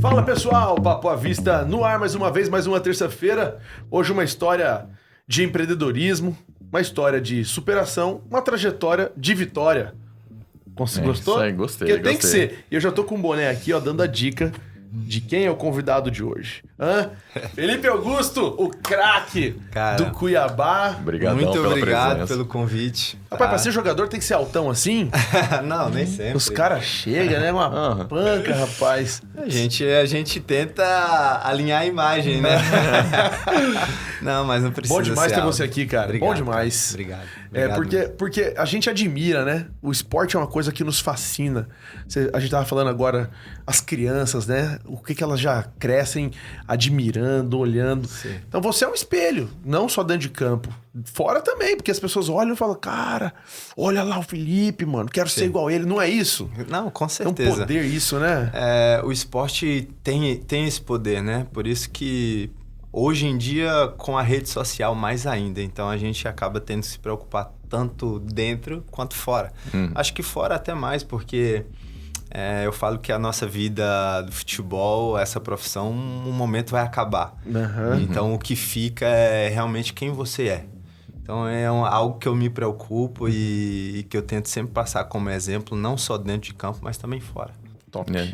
Fala pessoal, Papo à Vista no ar mais uma vez, mais uma terça-feira. Hoje uma história de empreendedorismo, uma história de superação, uma trajetória de vitória. Gostou? Isso aí, gostei. Porque tem que ser. E eu já tô com um boné aqui, ó, dando a dica de quem é o convidado de hoje. Felipe Augusto, o craque do Cuiabá. Obrigadão Muito pela obrigado presença. pelo convite. Rapaz, pra ser jogador tem que ser altão assim? Não, nem sempre. Os caras chegam, né? Uma panca, rapaz. A gente tenta alinhar a imagem, né? Não, mas não precisa Bom demais ser ter alto. você aqui, cara. Obrigado, Bom demais. Obrigado. É, Obrigado. porque a gente admira, né? O esporte é uma coisa que nos fascina. A gente tava falando agora, as crianças, né? O que elas já crescem admirando, olhando. Sim. Então você é um espelho, não só dentro de campo. Fora também, porque as pessoas olham e falam, cara, olha lá o Felipe, mano, quero ser igual ele. Não é isso? Não, com É um certeza. poder isso, né? O esporte tem esse poder, né? Por isso que hoje em dia, com a rede social, mais ainda. Então, a gente acaba tendo que se preocupar tanto dentro quanto fora. Acho que fora até mais, porque eu falo que a nossa vida do futebol, essa profissão, um momento vai acabar. Então, o que fica é realmente quem você é. Então, algo que eu me preocupo e que eu tento sempre passar como exemplo, não só dentro de campo, mas também fora.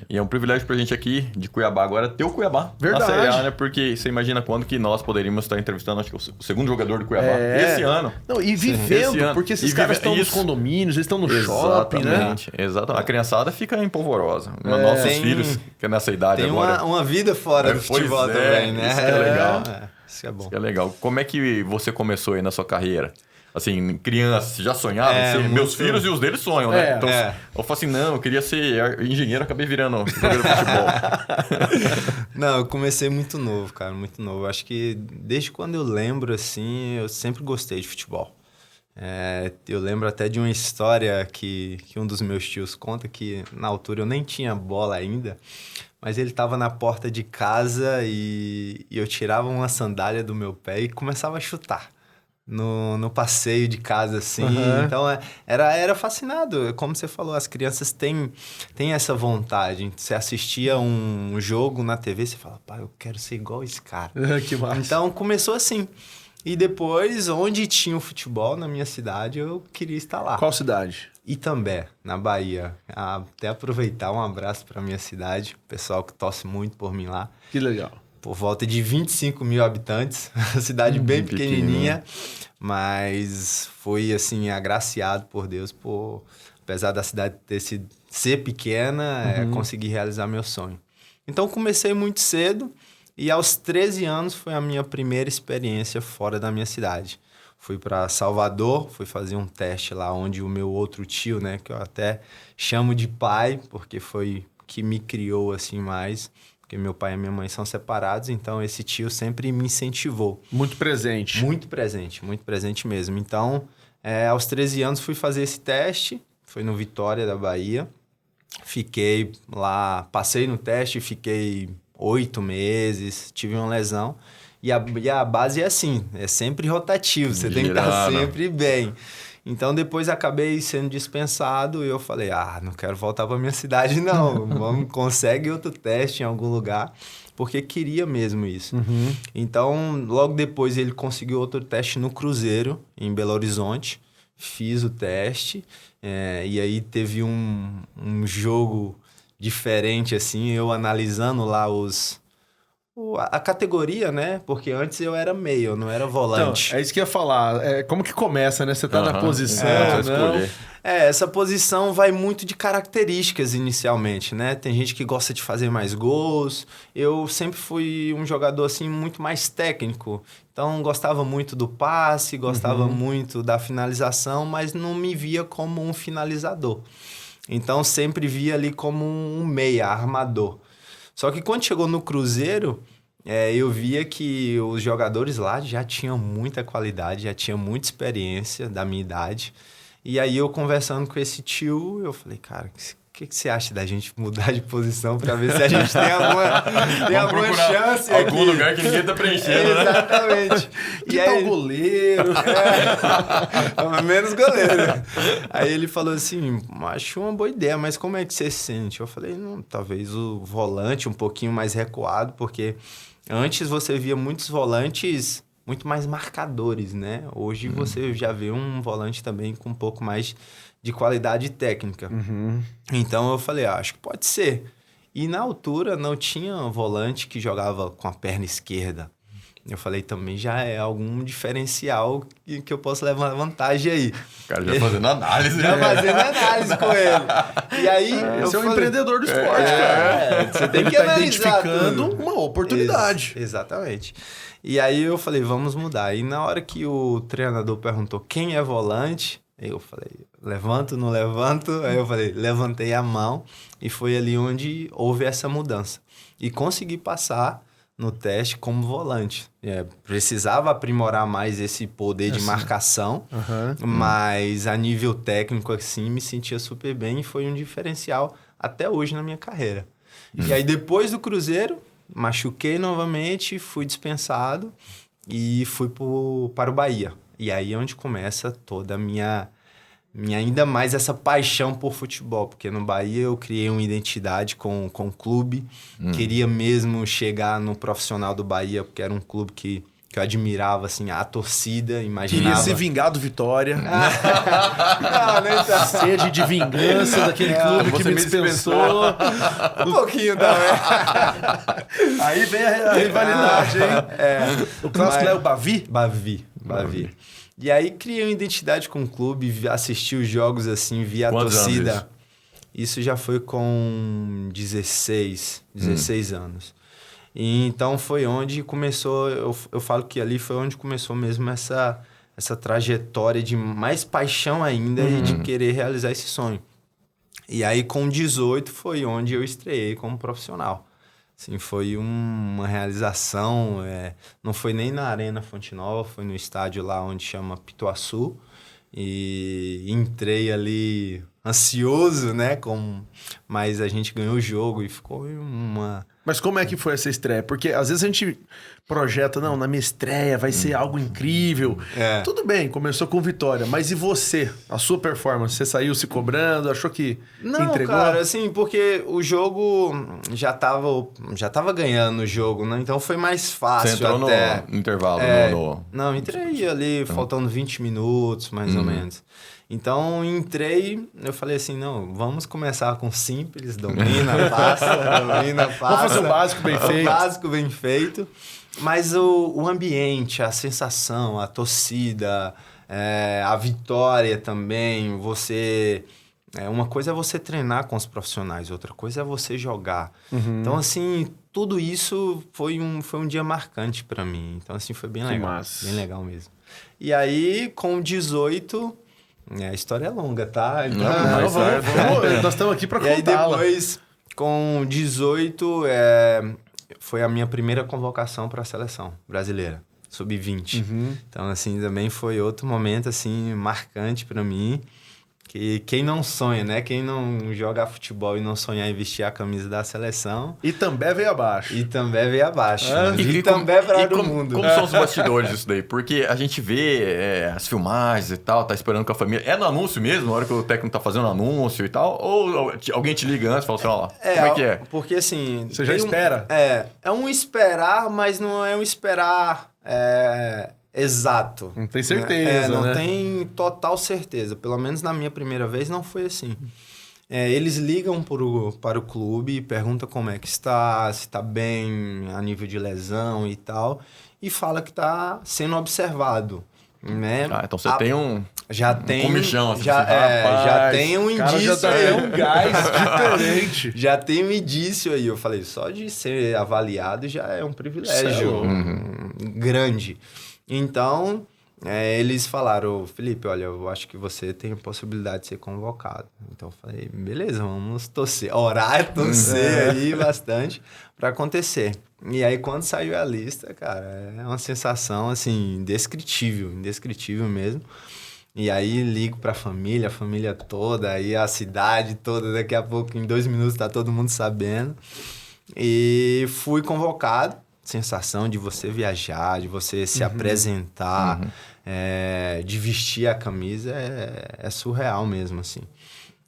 E é um privilégio pra gente aqui de Cuiabá agora ter o Cuiabá Verdade. na Série A, né? Porque você imagina quando que nós poderíamos estar entrevistando, acho que o segundo jogador do Cuiabá esse ano. Não, e vivendo, Esse ano. porque esses E caras estão nos isso. condomínios, eles estão no shopping, né? Exatamente. A criançada fica empolvorosa. Nossos filhos, que é nessa idade Tem agora. uma vida fora do Pois futebol é, também, né? isso que é legal. Isso que é bom. Isso que é legal. Como é que você começou aí na sua carreira? Assim, criança, já sonhava em ser? muito. Meus filhos e os deles sonham, né? Então, é. eu falo assim, não, eu queria ser engenheiro, acabei virando jogador de futebol. Não, eu comecei muito novo, cara, muito novo. Acho que desde quando eu lembro, assim, eu sempre gostei de futebol. Eu lembro até de uma história que um dos meus tios conta, que na altura eu nem tinha bola ainda, mas ele estava na porta de casa e eu tirava uma sandália do meu pé e começava a chutar. No passeio de casa, assim. Então, era fascinado. Como você falou, as crianças têm essa vontade. Você assistia um jogo na TV, você fala, pai, eu quero ser igual esse cara. Que massa. Então, começou assim. E depois, onde tinha o futebol na minha cidade, eu queria estar lá. Qual cidade? Itambé, na Bahia. Até aproveitar, um abraço para minha cidade. O pessoal que torce muito por mim lá. Que legal. Por volta de 25 mil habitantes, cidade bem pequenininha, mas foi, assim, agraciado por Deus, apesar da cidade ser pequena, conseguir realizar meu sonho. Então, comecei muito cedo e aos 13 anos foi a minha primeira experiência fora da minha cidade. Fui para Salvador, fui fazer um teste lá onde o meu outro tio, né, que eu até chamo de pai, porque foi que me criou assim mais, porque meu pai e minha mãe são separados, então esse tio sempre me incentivou. Muito presente. Muito presente mesmo. Então, aos 13 anos fui fazer esse teste, foi no Vitória da Bahia. Fiquei lá, passei no teste, fiquei 8 meses, tive uma lesão. E a base é assim, é sempre rotativo, você tem que estar sempre bem. Então, depois acabei sendo dispensado e eu falei, não quero voltar para minha cidade, não. Consegue outro teste em algum lugar, porque queria mesmo isso. Então, logo depois ele conseguiu outro teste no Cruzeiro, em Belo Horizonte. Fiz o teste e aí teve um jogo diferente, assim, eu analisando lá a categoria, né? Porque antes eu era meio, eu não era volante. Então, é isso que eu ia falar. Como que começa, né? Você tá na posição, escolher. Essa posição vai muito de características inicialmente, né? Tem gente que gosta de fazer mais gols. Eu sempre fui um jogador, assim, muito mais técnico. Então, gostava muito do passe, gostava muito da finalização, mas não me via como um finalizador. Então, sempre via ali como um meia, armador. Só que quando chegou no Cruzeiro, eu via que os jogadores lá já tinham muita qualidade, já tinham muita experiência da minha idade. E aí eu conversando com esse tio, eu falei, cara, o que você acha da gente mudar de posição para ver se a gente tem alguma chance algum aqui? lugar que ninguém tá preenchendo, né? Exatamente. Que tal o goleiro? Menos goleiro. Aí ele falou assim, acho uma boa ideia, mas como é que você se sente? Eu falei, não, talvez o volante um pouquinho mais recuado, porque antes você via muitos volantes muito mais marcadores, né? Hoje você já vê um volante também com um pouco mais de qualidade técnica. Então eu falei, acho que pode ser. E na altura não tinha volante que jogava com a perna esquerda. Eu falei, também já é algum diferencial que eu posso levar vantagem aí. O cara já fazendo análise. Já fazendo análise com ele. E aí... Você é um empreendedor do esporte, cara. Você tem Ele que tá analisar identificando tudo. uma oportunidade. Exatamente. E aí eu falei, vamos mudar. E na hora que o treinador perguntou quem é volante, eu falei, levanto, não levanto? Aí eu falei, levantei a mão e foi ali onde houve essa mudança. E consegui passar no teste como volante. Precisava aprimorar mais esse poder de marcação, mas a nível técnico, assim, me sentia super bem e foi um diferencial até hoje na minha carreira. E aí, depois do Cruzeiro, machuquei novamente, fui dispensado e fui para o Bahia. E aí é onde começa toda a minha ainda mais essa paixão por futebol, porque no Bahia eu criei uma identidade com o clube, queria mesmo chegar no profissional do Bahia, porque era um clube que eu admirava, assim, a torcida, imaginava... Queria se vingar do Vitória. Não, nem tá. Sede de vingança daquele clube que me dispensou. Um pouquinho também. Aí vem a rivalidade, hein? O clássico é o Bavi? Bavi. E aí criei uma identidade com o clube, assisti os jogos assim, vi a torcida. Anos isso já foi com 16 anos. E então foi onde começou, eu falo que ali foi onde começou mesmo essa trajetória de mais paixão ainda e de querer realizar esse sonho. E aí com 18 foi onde eu estreiei como profissional. Assim, foi uma realização, não foi nem na Arena Fonte Nova, foi no estádio lá onde chama Pituaçu. E entrei ali ansioso, né? Mas a gente ganhou o jogo e ficou uma... Mas como é que foi essa estreia? Porque às vezes a gente projeta, não, na minha estreia vai ser algo incrível. Tudo bem, começou com vitória, mas e você? A sua performance? Você saiu se cobrando, achou que Não, entregou? cara, assim, porque o jogo já tava ganhando o jogo, né? Então foi mais fácil. Você entrou até... no intervalo, Não, entrei ali, faltando 20 minutos, mais ou menos. Então, entrei, eu falei assim, não, vamos começar com simples, domina, passa. Vamos fazer o básico bem feito. O básico bem feito. Mas o ambiente, a sensação, a torcida, a vitória também, uma coisa é você treinar com os profissionais, outra coisa é você jogar. Então, assim, tudo isso foi um dia marcante para mim. Então, assim, foi bem legal. Massa. Bem legal mesmo. E aí, com 18... a história é longa, tá? Então, nós estamos aqui para contá-la. E aí depois, com 18, foi a minha primeira convocação para a seleção brasileira, sub-20. Então, assim, também foi outro momento, assim, marcante para mim. Que quem não sonha, né? Quem não joga futebol e não sonhar em vestir a camisa da seleção... E também veio abaixo. E também veio abaixo. E também para o mundo. Como são os bastidores disso daí? Porque a gente vê as filmagens e tal, tá esperando com a família. É no anúncio mesmo, na hora que o técnico tá fazendo anúncio e tal? Ou alguém te liga antes e fala assim, ó, como é que é? Porque assim... Você já espera? É um esperar, mas não é um esperar... exato. Não tem certeza, não tem total certeza. Pelo menos na minha primeira vez não foi assim. Eles ligam para o clube e perguntam como é que está, se está bem a nível de lesão e tal, e fala que está sendo observado. Né? Então você tem um... Já tem comichão, assim, já tem um indício já aí. Um gás diferente. Já tem um indício aí. Eu falei, só de ser avaliado já é um privilégio grande. Então, eles falaram, Felipe, olha, eu acho que você tem a possibilidade de ser convocado. Então, eu falei, beleza, vamos torcer. Orar, torcer aí bastante para acontecer. E aí, quando saiu a lista, cara, é uma sensação, assim, indescritível mesmo. E aí ligo pra família, a família toda, aí a cidade toda, daqui a pouco, em 2 minutos, tá todo mundo sabendo. E fui convocado. Sensação de você viajar, de você se apresentar, de vestir a camisa, é surreal mesmo, assim.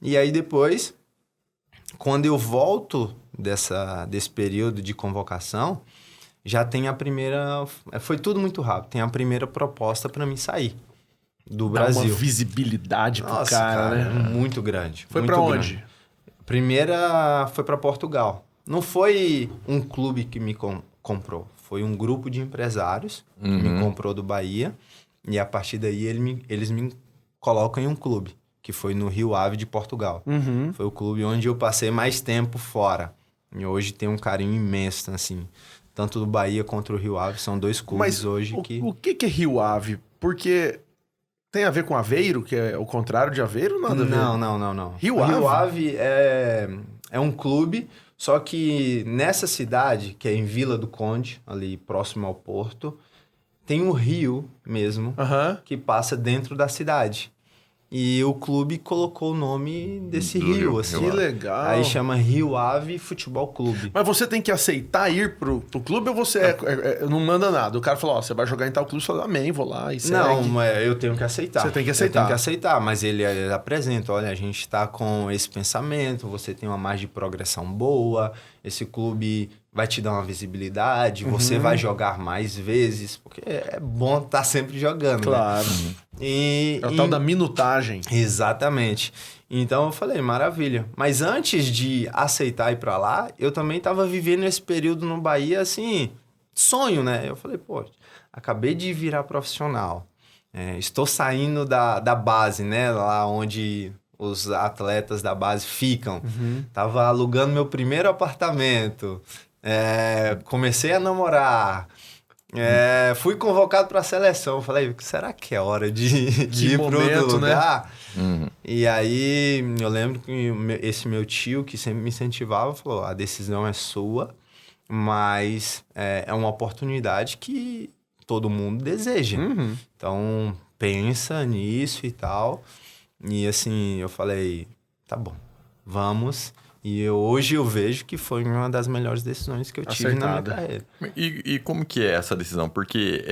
E aí depois, quando eu volto desse período de convocação, já tem a primeira... Foi tudo muito rápido. Tem a primeira proposta para mim sair do Brasil. Dá uma visibilidade pro Nossa, cara, né? Muito grande. Foi muito pra grande. onde? Primeira foi para Portugal. Não foi um clube que me comprou. Foi um grupo de empresários que me comprou do Bahia. E a partir daí eles me colocam em um clube, que foi no Rio Ave de Portugal. Foi o clube onde eu passei mais tempo fora. E hoje tem um carinho imenso, assim. Tanto do Bahia quanto o Rio Ave. São 2 clubes hoje que... O que é Rio Ave? Porque tem a ver com Aveiro, que é o contrário de Aveiro? Nada a ver? Não. Rio O Ave? Rio Ave é um clube, só que nessa cidade, que é em Vila do Conde, ali próximo ao Porto, tem um rio mesmo, que passa dentro da cidade. E o clube colocou o nome desse rio, assim. Que legal. Aí chama Rio Ave Futebol Clube. Mas você tem que aceitar ir pro clube ou você não manda nada? O cara falou, você vai jogar em tal clube, você fala, amém, vou lá e segue. Não, mas eu tenho que aceitar. Você tem que aceitar. Eu tenho que aceitar, mas ele apresenta, olha, a gente tá com esse pensamento, você tem uma margem de progressão boa, esse clube vai te dar uma visibilidade, você vai jogar mais vezes, porque é bom estar sempre jogando, Claro. né? E É o tal da minutagem. Exatamente. Então eu falei, maravilha. Mas antes de aceitar ir pra lá, eu também tava vivendo esse período no Bahia, assim, sonho, né? Eu falei, pô, acabei de virar profissional. Estou saindo da base, né? Lá onde os atletas da base ficam. Tava alugando meu primeiro apartamento. Comecei a namorar. Fui convocado para a seleção. Falei, será que é hora de ir para outro lugar? Né? E aí, eu lembro que esse meu tio, que sempre me incentivava, falou, a decisão é sua, mas é uma oportunidade que todo mundo deseja. Então, pensa nisso e tal. E assim, eu falei, tá bom, vamos... E hoje eu vejo que foi uma das melhores decisões que eu tive na minha carreira. E como que é essa decisão? Porque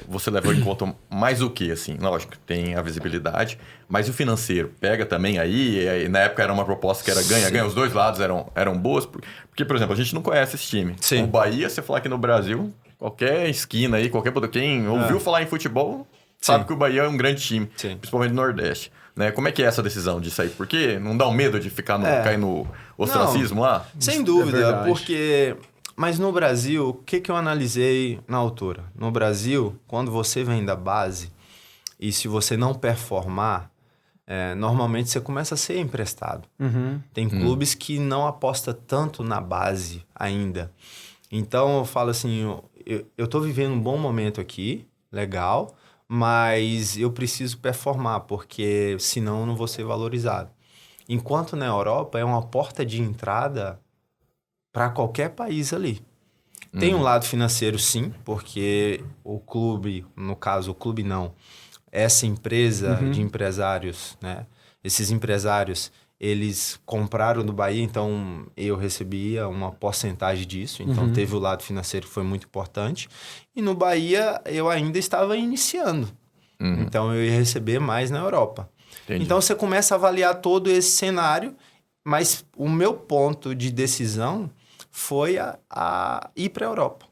você levou em conta mais o quê, assim? Lógico, tem a visibilidade, mas o financeiro pega também aí? Na época era uma proposta que era ganha-ganha, os dois lados eram boas. Porque, por exemplo, a gente não conhece esse time. Sim. O Bahia, você falar aqui no Brasil, qualquer esquina aí, quem ouviu falar em futebol, sabe que o Bahia é um grande time, principalmente no Nordeste. Né? Como é que é essa decisão de sair? Porque não dá um medo de ficar cair no ostracismo lá? Sem dúvida, porque... Mas no Brasil, o que eu analisei na altura? No Brasil, quando você vem da base, e se você não performar, normalmente você começa a ser emprestado. Tem clubes que não apostam tanto na base ainda. Então, eu falo assim, eu tô vivendo um bom momento aqui, legal... mas eu preciso performar, porque senão eu não vou ser valorizado. Enquanto na Europa é uma porta de entrada para qualquer país ali. Tem um lado financeiro, sim, porque o clube, no caso, o clube não, essa empresa de empresários, né? Esses empresários, eles compraram do Bahia, então eu recebia uma porcentagem disso. Então teve o lado financeiro que foi muito importante. E no Bahia eu ainda estava iniciando. Então eu ia receber mais na Europa. Entendi. Então você começa a avaliar todo esse cenário, mas o meu ponto de decisão foi a ir para a Europa.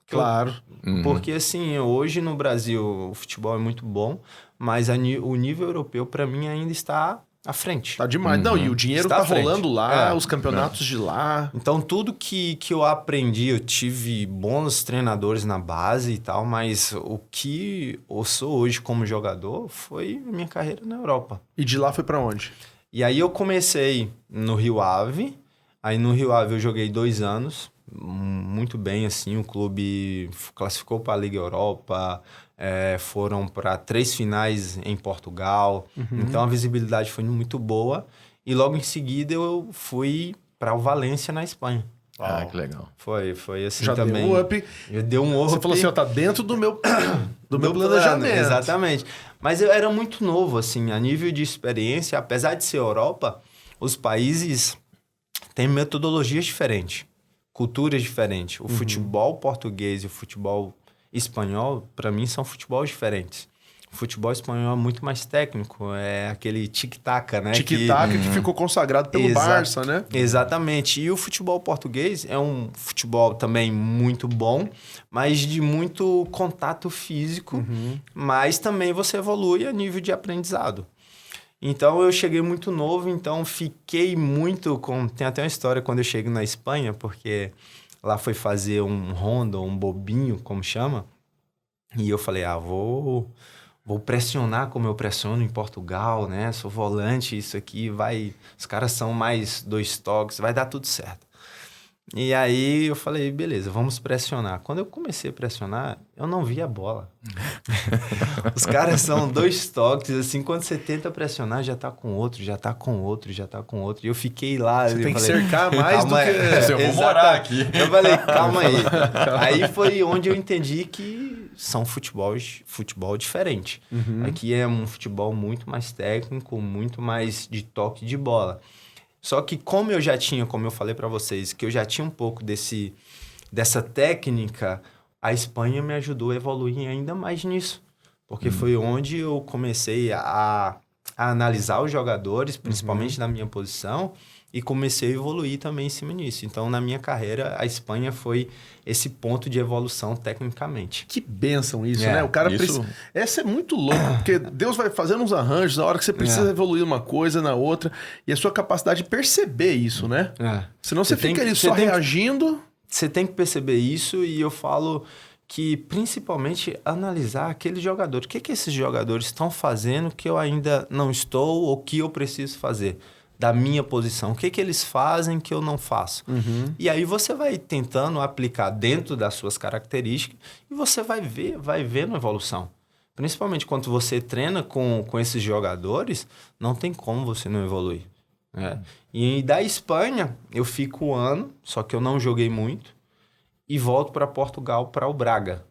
Claro. Porque assim, hoje no Brasil o futebol é muito bom, mas o nível europeu para mim ainda está... à frente. Tá demais. Não, e o dinheiro tá rolando lá, os campeonatos de lá. Então, tudo que eu aprendi, eu tive bons treinadores na base e tal, mas o que eu sou hoje como jogador foi minha carreira na Europa. E de lá foi pra onde? E aí eu comecei no Rio Ave. Aí no Rio Ave eu joguei 2 anos, muito bem, assim. O clube classificou para a Liga Europa... foram para 3 finais em Portugal, então a visibilidade foi muito boa. E logo em seguida eu fui para o Valência, na Espanha. Ah, que legal. Foi assim Já também. deu um up. Já deu um up. Você falou assim, ó, tá dentro do meu Plano, planejamento. exatamente. Mas eu era muito novo, assim, a nível de experiência, apesar de ser Europa, os países têm metodologias diferentes, culturas diferentes. O futebol português e o futebol espanhol, para mim, são futebols diferentes. O futebol espanhol é muito mais técnico, é aquele tic-tac, né? Tic-tac que ficou consagrado pelo Barça, né? Exatamente. E o futebol português é um futebol também muito bom, mas de muito contato físico, mas também você evolui a nível de aprendizado. Então, eu cheguei muito novo, então fiquei muito com... Tem até uma história quando eu cheguei na Espanha, porque lá foi fazer um rondo, um bobinho, como chama, e eu falei, vou pressionar como eu pressiono em Portugal, né? Sou volante, isso aqui vai... Os caras são mais 2 toques, vai dar tudo certo. E aí eu falei, beleza, vamos pressionar. Quando eu comecei a pressionar, eu não vi a bola. Os caras são 2 toques, assim, quando você tenta pressionar, já tá com outro, já tá com outro, já tá com outro. E eu fiquei lá... Você tem que cercar mais do que... Eu vou morar aqui. Eu falei, calma aí. Aí foi onde eu entendi que são futebol diferente. Aqui é um futebol muito mais técnico, muito mais de toque de bola. Só que como eu já tinha, como eu falei para vocês, que eu já tinha um pouco dessa técnica, a Espanha me ajudou a evoluir ainda mais nisso. Porque foi onde eu comecei a analisar os jogadores, principalmente na minha posição, e comecei a evoluir também em cima disso. Então, na minha carreira, a Espanha foi esse ponto de evolução tecnicamente. Que bênção isso, né? O cara precisa... Essa é muito louco, porque Deus vai fazendo uns arranjos na hora que você precisa evoluir uma coisa na outra, e a sua capacidade de perceber isso, né? Senão você fica ali só reagindo... Você tem que perceber isso, e eu falo que, principalmente, analisar aqueles jogadores. O que esses jogadores estão fazendo que eu ainda não estou, ou que eu preciso fazer? Da minha posição. O que eles fazem que eu não faço? E aí você vai tentando aplicar dentro das suas características e você vai vendo a evolução. Principalmente quando você treina com esses jogadores, não tem como você não evoluir. Né? E da Espanha, eu fico 1 ano, só que eu não joguei muito, e volto para Portugal, para o Braga.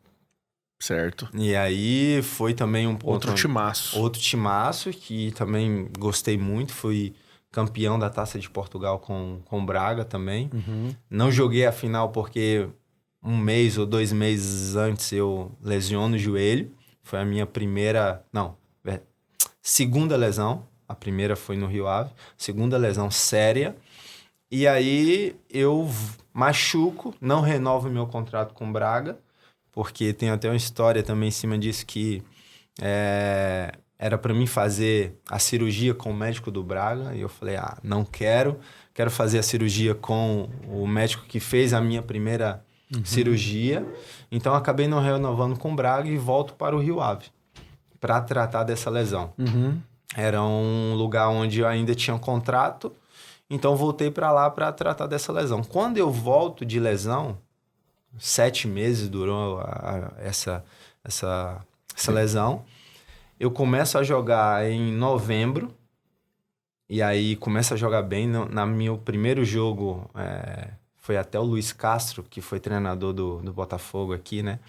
Certo. E aí foi também um outro timaço. Outro timaço que também gostei muito, fui campeão da Taça de Portugal com o Braga também. Não joguei a final porque 1 mês ou 2 meses antes eu lesiono o joelho. Foi a minha segunda lesão. A primeira foi no Rio Ave. Segunda lesão séria. E aí eu machuco, não renovo meu contrato com o Braga, porque tem até uma história também em cima disso que... era para mim fazer a cirurgia com o médico do Braga, e eu falei, não quero fazer a cirurgia com o médico que fez a minha primeira cirurgia, então acabei não renovando com o Braga e volto para o Rio Ave, para tratar dessa lesão. Era um lugar onde eu ainda tinha um contrato, então voltei para lá para tratar dessa lesão. Quando eu volto de lesão, 7 meses durou essa lesão, eu começo a jogar em novembro, e aí começo a jogar bem. No meu primeiro jogo, foi até o Luiz Castro, que foi treinador do Botafogo aqui, né?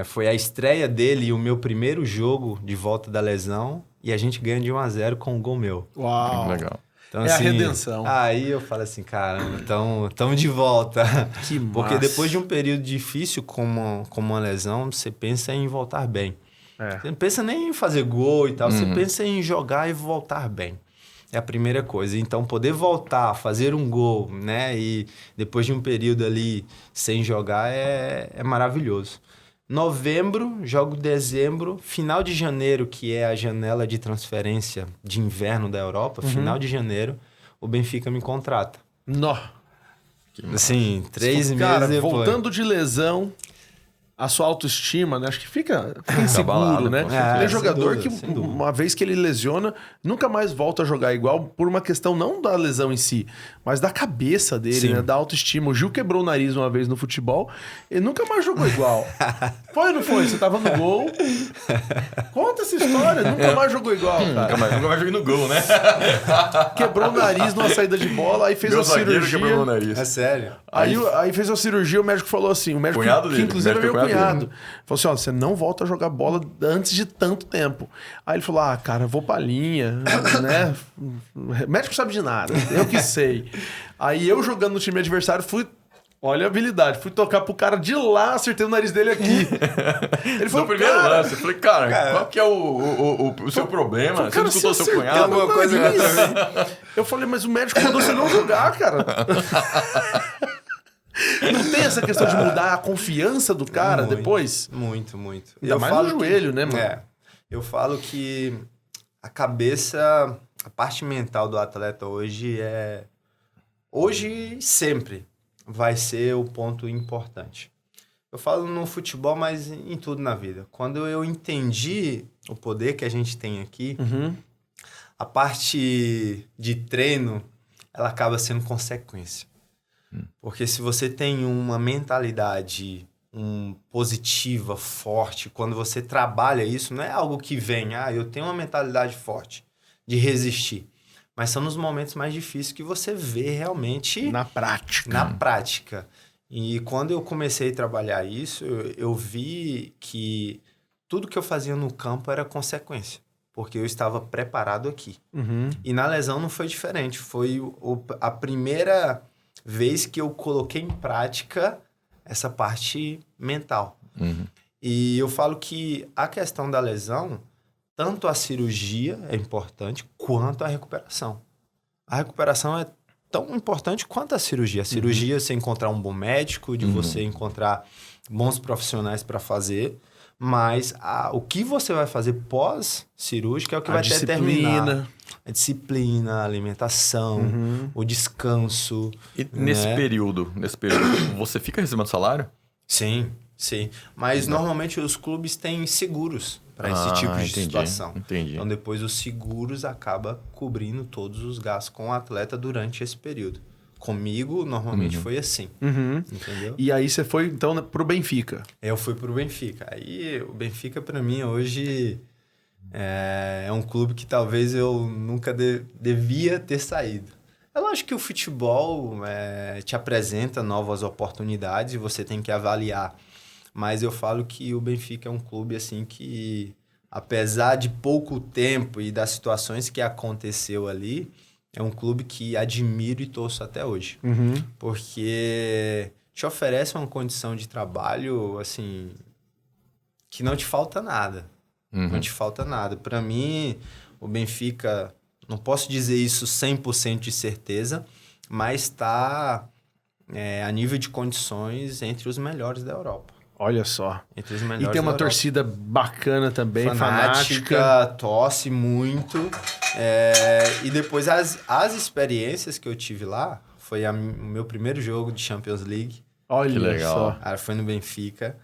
Foi a estreia dele e o meu primeiro jogo de volta da lesão, e a gente ganha de 1-0 com um gol meu. Uau! Legal. Então, a redenção. Aí eu falo assim, caramba, estamos de volta. Que massa. Porque depois de um período difícil como uma lesão, você pensa em voltar bem. Você não pensa nem em fazer gol e tal, você pensa em jogar e voltar bem. É a primeira coisa. Então, poder voltar, fazer um gol, né? E depois de um período ali sem jogar é maravilhoso. Novembro, jogo dezembro, final de janeiro, que é a janela de transferência de inverno da Europa, final de janeiro, o Benfica me contrata. Nó. Assim, 3 meses Cara, depois. voltando de lesão, a sua autoestima, né? Acho que fica inseguro, abalado, né? pô. Tem jogador sem dúvida. uma vez que ele lesiona, nunca mais volta a jogar igual por uma questão não da lesão em si, mas da cabeça dele, né? Da autoestima. O Gil quebrou o nariz uma vez no futebol e nunca mais jogou igual. Foi ou não foi? Você tava no gol. Conta essa história. Nunca mais jogou igual, cara. Nunca mais joguei no gol, né? Quebrou o nariz numa saída de bola, aí fez Meu a cirurgia. quebrou o nariz. É sério. Aí fez a cirurgia, o médico falou assim, o médico Cunhado que dele, inclusive é meu médico cunhado cunhado. Falou assim, ó, você não volta a jogar bola antes de tanto tempo. Aí ele falou, cara, vou pra linha, né? O médico sabe de nada, eu que sei. Aí eu jogando no time adversário, olha a habilidade, fui tocar pro cara de lá, acertei o nariz dele aqui. Ele falou, No primeiro cara, lance, eu falei, cara, qual que é o seu problema? Você não escutou seu cunhado? Alguma coisa Eu falei, mas o médico mandou você não jogar, cara. Não tem essa questão de mudar a confiança do cara depois? Muito, muito. Ainda mais no joelho, né, mano? Eu falo que a cabeça, a parte mental do atleta hoje Hoje, sempre vai ser o ponto importante. Eu falo no futebol, mas em tudo na vida. Quando eu entendi o poder que a gente tem aqui, a parte de treino, ela acaba sendo consequência. Porque se você tem uma mentalidade positiva, forte, quando você trabalha isso, não é algo que vem, eu tenho uma mentalidade forte de resistir. Mas são nos momentos mais difíceis que você vê realmente... Na prática. Na prática. E quando eu comecei a trabalhar isso, eu vi que tudo que eu fazia no campo era consequência. Porque eu estava preparado aqui. E na lesão não foi diferente. Foi a primeira vez que eu coloquei em prática essa parte mental. E eu falo que a questão da lesão, tanto a cirurgia é importante, quanto a recuperação. A recuperação é tão importante quanto a cirurgia. A cirurgia, você encontrar um bom médico, de você encontrar bons profissionais para fazer, mas o que você vai fazer pós-cirúrgica é o que vai determinar. A disciplina, a alimentação, o descanso. E nesse período, você fica recebendo salário? Sim. Mas normalmente os clubes têm seguros para esse tipo de situação. Entendi. Então depois os seguros acabam cobrindo todos os gastos com o atleta durante esse período. Comigo, normalmente foi assim. Entendeu? E aí você foi, então, pro Benfica. Eu fui pro Benfica. Aí o Benfica, para mim, hoje é um clube que talvez eu nunca devia ter saído. É lógico que o futebol te apresenta novas oportunidades e você tem que avaliar. Mas eu falo que o Benfica é um clube assim que, apesar de pouco tempo e das situações que aconteceu ali, é um clube que admiro e torço até hoje. Porque te oferece uma condição de trabalho, assim, que não te falta nada. Não te falta nada. Para mim, o Benfica, não posso dizer isso 100% de certeza, mas está a nível de condições entre os melhores da Europa. Olha só. Entre os melhores e tem uma da torcida bacana também, fanática. Torce muito. E depois as experiências que eu tive lá, foi o meu primeiro jogo de Champions League. Olha que legal. só. Foi no Benfica,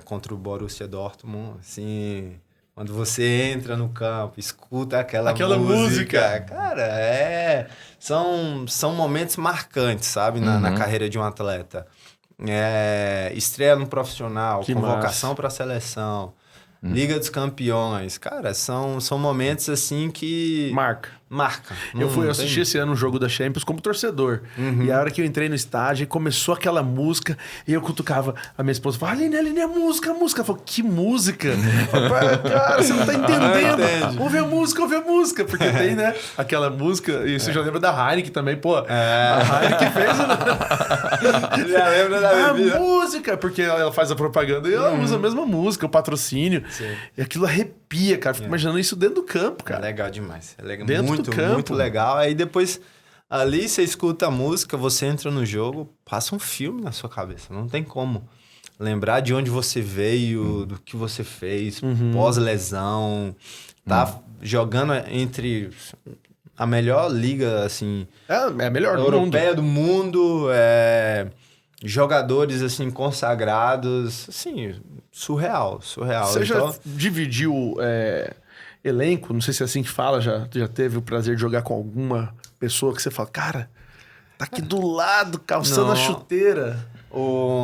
contra o Borussia Dortmund. Assim, quando você entra no campo, escuta aquela música. Cara, são momentos marcantes, sabe? Na carreira de um atleta. Estreia no profissional, que convocação para a seleção, Liga dos Campeões. Cara, são momentos assim que... Marca. Eu fui assistir esse ano um jogo da Champions como torcedor. E a hora que eu entrei no estádio, começou aquela música, e eu cutucava a minha esposa, falava, Aline, a música. Ela falou, que música? Cara, você não tá entendendo. Ouve a música. Porque tem, né, aquela música, e você já lembra da Heineken também, pô. A Heineken fez... Já lembra da bebida. A música, porque ela faz a propaganda e ela usa a mesma música, o patrocínio. Sim. E aquilo arrepia, cara. Fico imaginando isso dentro do campo, cara. É legal demais. É legal. Dentro do campo. Muito legal. Aí depois, ali você escuta a música, você entra no jogo, passa um filme na sua cabeça. Não tem como lembrar de onde você veio, do que você fez, pós-lesão. Tá jogando entre a melhor liga, assim... É a melhor europeia do mundo. Jogadores, assim, consagrados. Assim, surreal. Você já dividiu... elenco, não sei se é assim que fala, já teve o prazer de jogar com alguma pessoa que você fala, cara, tá aqui do lado, calçando a chuteira.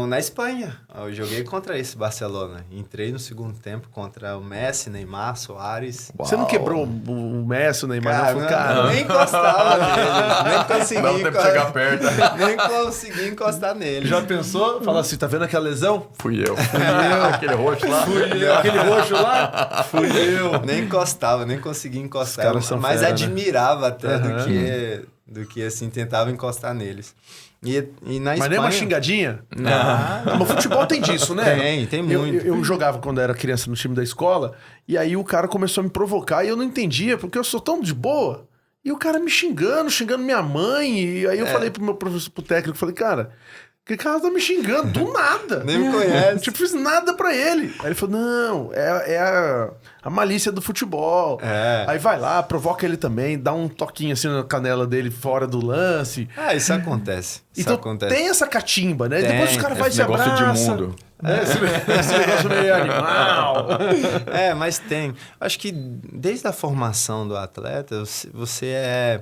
Na Espanha, eu joguei contra esse Barcelona. Entrei no segundo tempo contra o Messi, Neymar, Suárez. Uau. Você não quebrou o Messi, o Neymar? Cara, nem encostava nele. Nem consegui. Não tempo de chegar perto. Nem consegui encostar nele. Já pensou? Fala assim, tá vendo aquela lesão? Fui eu. Aquele roxo lá. Aquele roxo lá? Fui eu. Nem encostava, nem consegui encostar. Os caras são mas fera, admirava até do que assim, tentava encostar neles. E na Espanha... Mas nem uma xingadinha? Não. Mas futebol tem disso, né? Tem muito. Eu jogava quando era criança no time da escola, e aí o cara começou a me provocar, e eu não entendia, porque eu sou tão de boa. E o cara me xingando minha mãe, e aí eu falei pro meu professor, pro técnico, falei, cara... Que cara tá me xingando do nada. Nem me conhece. Tipo, fiz nada pra ele. Aí ele falou, não, é a malícia do futebol. Aí vai lá, provoca ele também, dá um toquinho assim na canela dele fora do lance. Isso acontece. Então tem essa catimba, né? Depois os caras vão e se negócio abraçam. de mundo. Esse negócio meio animal. Mas tem. Acho que desde a formação do atleta, você é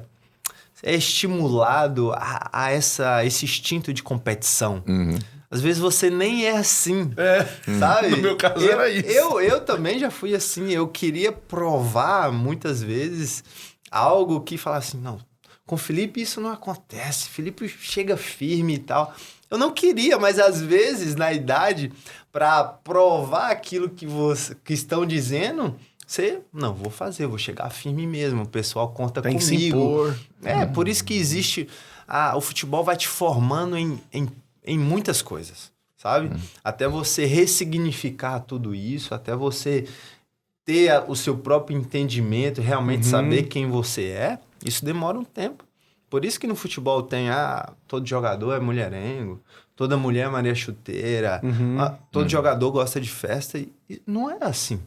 estimulado a esse instinto de competição. Às vezes você nem é assim, sabe? No meu caso era isso. Eu também já fui assim. Eu queria provar, muitas vezes, algo que falasse assim, não, com o Felipe isso não acontece. Felipe chega firme e tal. Eu não queria, mas às vezes, na idade, para provar aquilo que estão dizendo... Não, vou chegar firme mesmo, o pessoal conta tem comigo. Que se impor. Por isso que existe... o futebol vai te formando em muitas coisas, sabe? Até você ressignificar tudo isso, até você ter o seu próprio entendimento, realmente saber quem você é, isso demora um tempo. Por isso que no futebol tem, todo jogador é mulherengo, toda mulher é Maria Chuteira, todo jogador gosta de festa. E não é assim.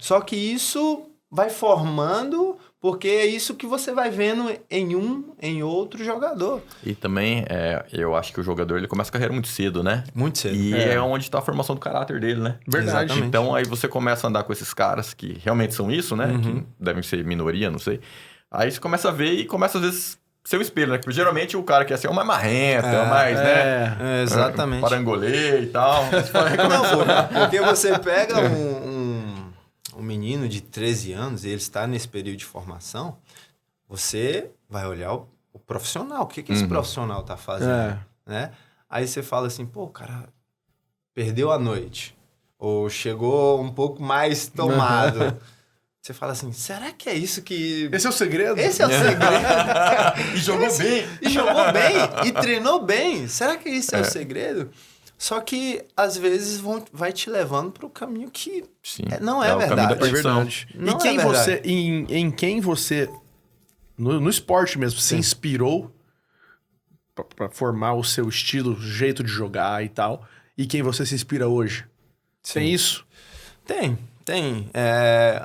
Só que isso vai formando, porque é isso que você vai vendo em outro jogador. E também, eu acho que o jogador ele começa a carreira muito cedo, né? Muito cedo. E é onde está a formação do caráter dele, né? Verdade. Exatamente. Então aí você começa a andar com esses caras que realmente são isso, né? Que devem ser minoria, não sei. Aí você começa a ver e começa às vezes... seu espelho, né? Porque geralmente o cara quer ser o mais marrento, mais, né? Exatamente. Parangolê e tal. Não, porque você pega um menino de 13 anos e ele está nesse período de formação, você vai olhar o profissional. O que esse profissional tá fazendo? Né? Aí você fala assim, pô, o cara perdeu a noite. Ou chegou um pouco mais tomado. Você fala assim, será que é isso que... Esse é o segredo? Esse é o segredo. E jogou bem. E jogou bem. E treinou bem. Será que esse é o segredo? Só que, às vezes, vai te levando para o caminho que não é verdade. É verdade. Não e quem é verdade. você... Em quem você... No esporte mesmo, se inspirou para formar o seu estilo, jeito de jogar e tal. E quem você se inspira hoje? Tem isso? Tem.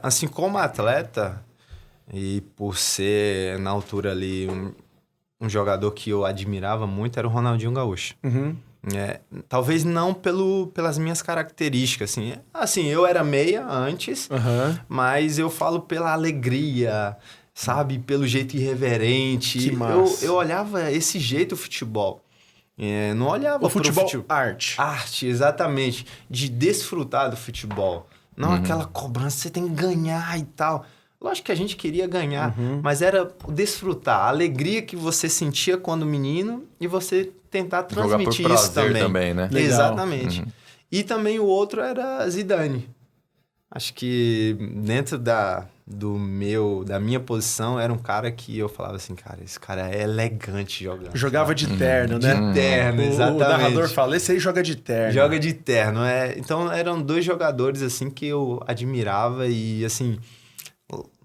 Assim, como atleta, e por ser, na altura ali, um jogador que eu admirava muito, era o Ronaldinho Gaúcho. Talvez não pelas minhas características, assim. Assim, eu era meia antes, mas eu falo pela alegria, sabe? Pelo jeito irreverente. Que massa. Eu olhava esse jeito o futebol. Não olhava o futebol arte. Arte, exatamente. De desfrutar do futebol. Não aquela cobrança, você tem que ganhar e tal. Lógico que a gente queria ganhar, mas era o desfrutar. A alegria que você sentia quando menino e você tentar transmitir jogar por isso prazer também, né? Legal. Exatamente. E também o outro era Zidane. Acho que dentro da minha posição era um cara que eu falava assim, cara, esse cara é elegante jogando. Jogava de terno, né? De terno, exatamente. O narrador fala, esse aí joga de terno. Joga de terno, Então eram dois jogadores assim que eu admirava e assim,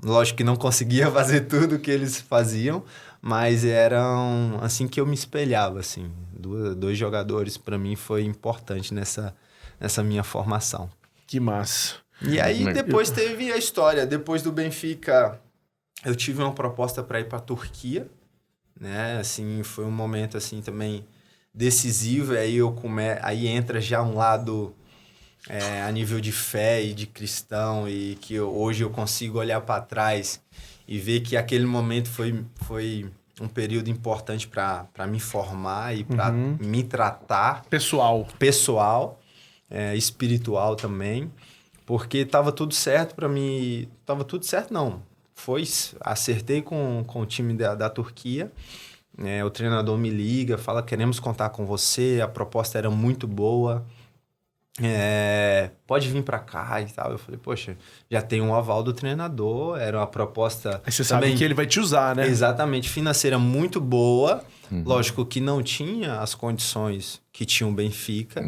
lógico que não conseguia fazer tudo que eles faziam, mas eram assim que eu me espelhava, assim. Dois jogadores para mim foi importante nessa minha formação. Que massa. E aí depois teve a história. Depois do Benfica, eu tive uma proposta para ir para a Turquia, né? Assim, foi um momento assim também decisivo. Aí entra já um lado a nível de fé e de cristão e que hoje eu consigo olhar para trás e ver que aquele momento foi um período importante para me formar e para me tratar. Pessoal, Espiritual também, porque estava tudo certo para mim. Tava tudo certo, não. Acertei com o time da Turquia. O treinador me liga, fala, queremos contar com você, a proposta era muito boa. Pode vir para cá e tal. Eu falei, poxa, já tem um aval do treinador, era uma proposta... Aí você também, sabe que ele vai te usar, né? Exatamente, financeira muito boa. Lógico que não tinha as condições que tinha o Benfica,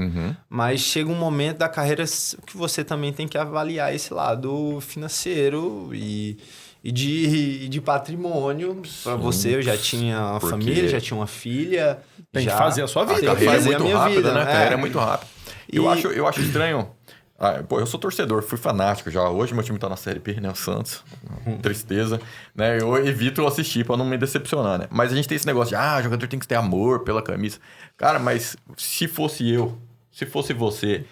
mas chega um momento da carreira que você também tem que avaliar esse lado financeiro e de patrimônio. Para você, eu já tinha uma família, já tinha uma filha. Tem que fazer a sua vida. Tem que fazer a minha vida, né? A né? carreira é muito rápida. Eu acho estranho. Eu sou torcedor, fui fanático já. Hoje meu time tá na Série B, né? O Santos. Tristeza. Né? Eu evito assistir pra não me decepcionar, né? Mas a gente tem esse negócio de, o jogador tem que ter amor pela camisa. Cara, mas se fosse eu, se fosse você,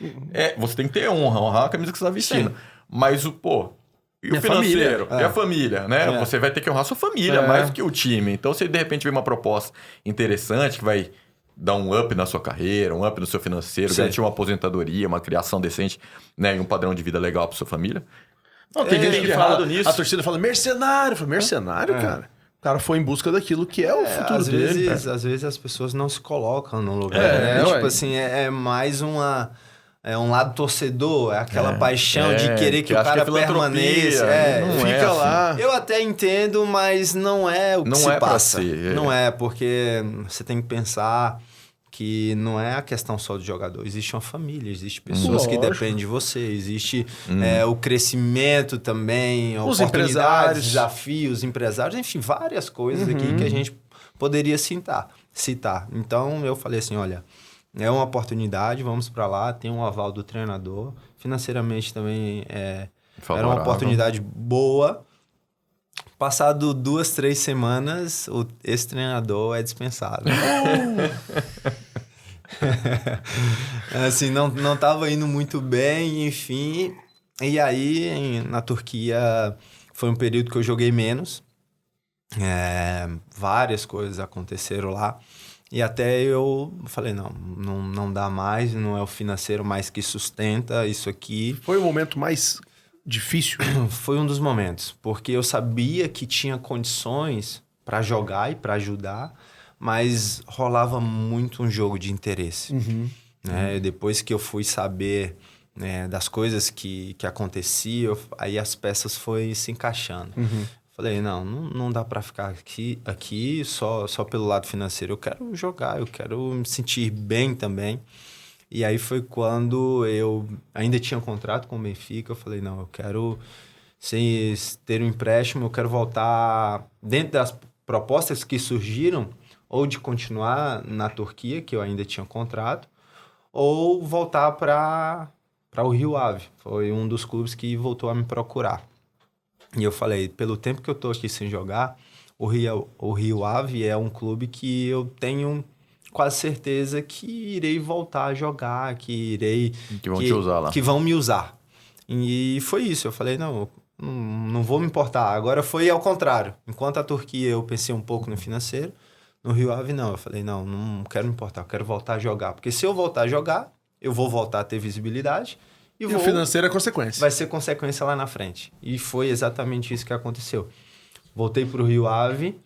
você tem que ter honrar a camisa que você tá vestindo. Sim. Mas e o financeiro? E a família, né? Você vai ter que honrar a sua família mais do que o time. Então, se de repente vem uma proposta interessante que vai dar um up na sua carreira, um up no seu financeiro, garantir uma aposentadoria, uma criação decente, né? E um padrão de vida legal para sua família. Não, tem gente que fala nisso. A torcida fala mercenário. Fala, mercenário, cara. O cara foi em busca daquilo que é o futuro dele. Às vezes as pessoas não se colocam no lugar, né? Tipo assim, mais uma... É um lado torcedor, é aquela paixão de querer que o cara permaneça. Fica lá. Eu até entendo, mas não é o que se passa. Não é, porque você tem que pensar que não é a questão só do jogador. Existe uma família, existe pessoas que dependem de você, existe o crescimento também, os empresários, desafios, empresários, enfim, várias coisas aqui que a gente poderia citar. Então, eu falei assim, olha... É uma oportunidade, vamos para lá, tem um aval do treinador. Financeiramente também era uma oportunidade boa. Passado 2, 3 semanas, esse treinador é dispensado. Assim, não estava indo muito bem, enfim. E aí, na Turquia, foi um período que eu joguei menos. Várias coisas aconteceram lá. E até eu falei, não dá mais, não é o financeiro mais que sustenta isso aqui. Foi o momento mais difícil? Foi um dos momentos, porque eu sabia que tinha condições para jogar e para ajudar, mas rolava muito um jogo de interesse. Né? Depois que eu fui saber das coisas que aconteciam, aí as peças foram se encaixando. Falei, não dá para ficar aqui só pelo lado financeiro. Eu quero jogar, eu quero me sentir bem também. E aí foi quando eu ainda tinha contrato com o Benfica. Eu falei, eu quero ter um empréstimo, eu quero voltar dentro das propostas que surgiram, ou de continuar na Turquia, que eu ainda tinha contrato, ou voltar para o Rio Ave. Foi um dos clubes que voltou a me procurar. E eu falei, pelo tempo que eu tô aqui sem jogar, o Rio Ave é um clube que eu tenho quase certeza que irei voltar a jogar, que vão te usar lá. Que vão me usar. E foi isso, eu falei, não vou me importar. Agora foi ao contrário. Enquanto a Turquia eu pensei um pouco no financeiro, no Rio Ave não. Eu falei, não quero me importar, eu quero voltar a jogar. Porque se eu voltar a jogar, eu vou voltar a ter visibilidade. E o financeiro é consequência. Vai ser consequência lá na frente. E foi exatamente isso que aconteceu. Voltei para o Rio Ave.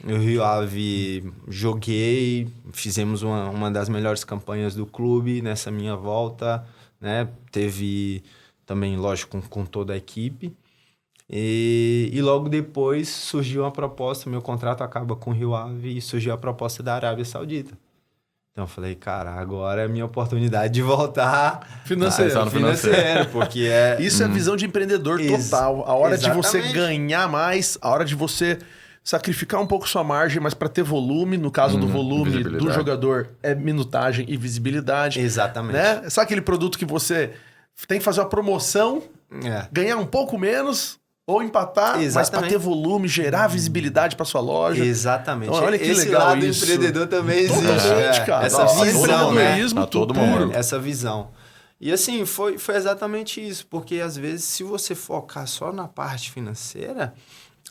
No Rio Ave joguei, fizemos uma das melhores campanhas do clube nessa minha volta. Né? Teve também, lógico, com toda a equipe. E logo depois surgiu uma proposta, meu contrato acaba com o Rio Ave e surgiu a proposta da Arábia Saudita. Então eu falei, cara, agora é a minha oportunidade de voltar financeiro, porque Isso é visão de empreendedor total. A hora de você ganhar mais, a hora de você sacrificar um pouco sua margem, mas para ter volume, no caso do volume do jogador, é minutagem e visibilidade. Exatamente. Né? Sabe aquele produto que você tem que fazer uma promoção, ganhar um pouco menos... Ou empatar, mas para ter volume, gerar visibilidade para sua loja. Exatamente. Então, olha que esse legal lado isso. empreendedor também existe. Totalmente, cara. Essa visão, né? A todo mundo. Essa visão. E assim, foi exatamente isso. Porque às vezes, se você focar só na parte financeira,